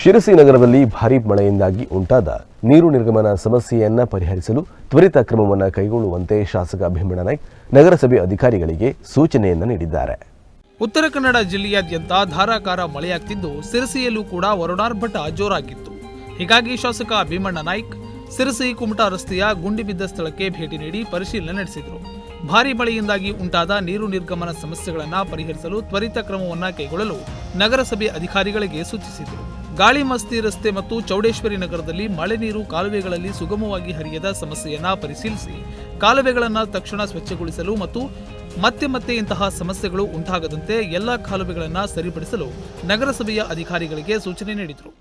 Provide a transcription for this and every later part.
ಶಿರಸಿ ನಗರದಲ್ಲಿ ಭಾರೀ ಮಳೆಯಿಂದಾಗಿ ಉಂಟಾದ ನೀರು ನಿರ್ಗಮನ ಸಮಸ್ಯೆಯನ್ನು ಪರಿಹರಿಸಲು ತ್ವರಿತ ಕ್ರಮವನ್ನು ಕೈಗೊಳ್ಳುವಂತೆ ಶಾಸಕ ಭೀಮಣ್ಣ ನಾಯ್ಕ ನಗರಸಭೆ ಅಧಿಕಾರಿಗಳಿಗೆ ಸೂಚನೆಯನ್ನು ನೀಡಿದ್ದಾರೆ. ಉತ್ತರ ಕನ್ನಡ ಜಿಲ್ಲೆಯಾದ್ಯಂತ ಧಾರಾಕಾರ ಮಳೆಯಾಗ್ತಿದ್ದು ಸಿರಸಿಯಲ್ಲೂ ಕೂಡ ವರುಣಾರ್ಭಟ ಜೋರಾಗಿತ್ತು. ಹೀಗಾಗಿ ಶಾಸಕ ಭೀಮಣ್ಣ ನಾಯ್ಕ ಸಿರಸಿ ಕುಮಟಾ ರಸ್ತೆಯ ಗುಂಡಿ ಬಿದ್ದ ಸ್ಥಳಕ್ಕೆ ಭೇಟಿ ನೀಡಿ ಪರಿಶೀಲನೆ ನಡೆಸಿದರು. ಭಾರೀ ಮಳೆಯಿಂದಾಗಿ ಉಂಟಾದ ನೀರು ನಿರ್ಗಮನ ಸಮಸ್ಯೆಗಳನ್ನು ಪರಿಹರಿಸಲು ತ್ವರಿತ ಕ್ರಮವನ್ನು ಕೈಗೊಳ್ಳಲು ನಗರಸಭೆ ಅಧಿಕಾರಿಗಳಿಗೆ ಸೂಚಿಸಿದರು. ಗಾಳಿ ಮಸ್ತಿ ರಸ್ತೆ ಮತ್ತು ಚೌಡೇಶ್ವರಿ ನಗರದಲ್ಲಿ ಮಳೆ ನೀರು ಕಾಲುವೆಗಳಲ್ಲಿ ಸುಗಮವಾಗಿ ಹರಿಯದ ಸಮಸ್ಯೆಯನ್ನ ಪರಿಶೀಲಿಸಿ ಕಾಲುವೆಗಳನ್ನು ತಕ್ಷಣ ಸ್ವಚ್ಛಗೊಳಿಸಲು ಮತ್ತು ಮತ್ತೆ ಇಂತಹ ಸಮಸ್ಯೆಗಳು ಉಂಟಾಗದಂತೆ ಎಲ್ಲ ಕಾಲುವೆಗಳನ್ನು ಸರಿಪಡಿಸಲು ನಗರಸಭೆಯ ಅಧಿಕಾರಿಗಳಿಗೆ ಸೂಚನೆ ನೀಡಿದರು.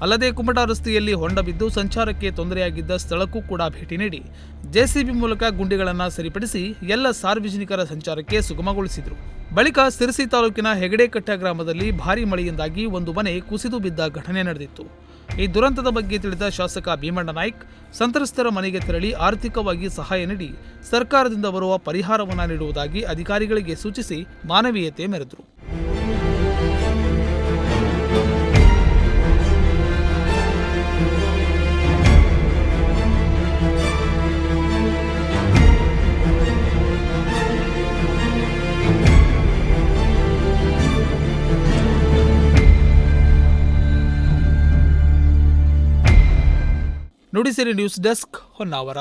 ಅಲ್ಲದೆ ಕುಮಟಾ ರಸ್ತೆಯಲ್ಲಿ ಹೊಂಡ ಬಿದ್ದು ಸಂಚಾರಕ್ಕೆ ತೊಂದರೆಯಾಗಿದ್ದ ಸ್ಥಳಕ್ಕೂ ಕೂಡ ಭೇಟಿ ನೀಡಿ ಜೆಸಿಬಿ ಮೂಲಕ ಗುಂಡಿಗಳನ್ನು ಸರಿಪಡಿಸಿ ಎಲ್ಲ ಸಾರ್ವಜನಿಕರ ಸಂಚಾರಕ್ಕೆ ಸುಗಮಗೊಳಿಸಿದರು. ಬಳಿಕ ಸಿರಸಿ ತಾಲೂಕಿನ ಹೆಗಡೆಕಟ್ಟೆ ಗ್ರಾಮದಲ್ಲಿ ಭಾರೀ ಮಳೆಯಿಂದಾಗಿ ಒಂದು ಮನೆ ಕುಸಿದು ಬಿದ್ದ ಘಟನೆ ನಡೆದಿತ್ತು. ಈ ದುರಂತದ ಬಗ್ಗೆ ತಿಳಿದ ಶಾಸಕ ಭೀಮಣ್ಣ ನಾಯ್ಕ ಸಂತ್ರಸ್ತರ ಮನೆಗೆ ತೆರಳಿ ಆರ್ಥಿಕವಾಗಿ ಸಹಾಯ ನೀಡಿ ಸರ್ಕಾರದಿಂದ ಬರುವ ಪರಿಹಾರವನ್ನು ನೀಡುವುದಾಗಿ ಅಧಿಕಾರಿಗಳಿಗೆ ಸೂಚಿಸಿ ಮಾನವೀಯತೆ ಮೆರೆದರು. Nudisiri news desk, Honnavar.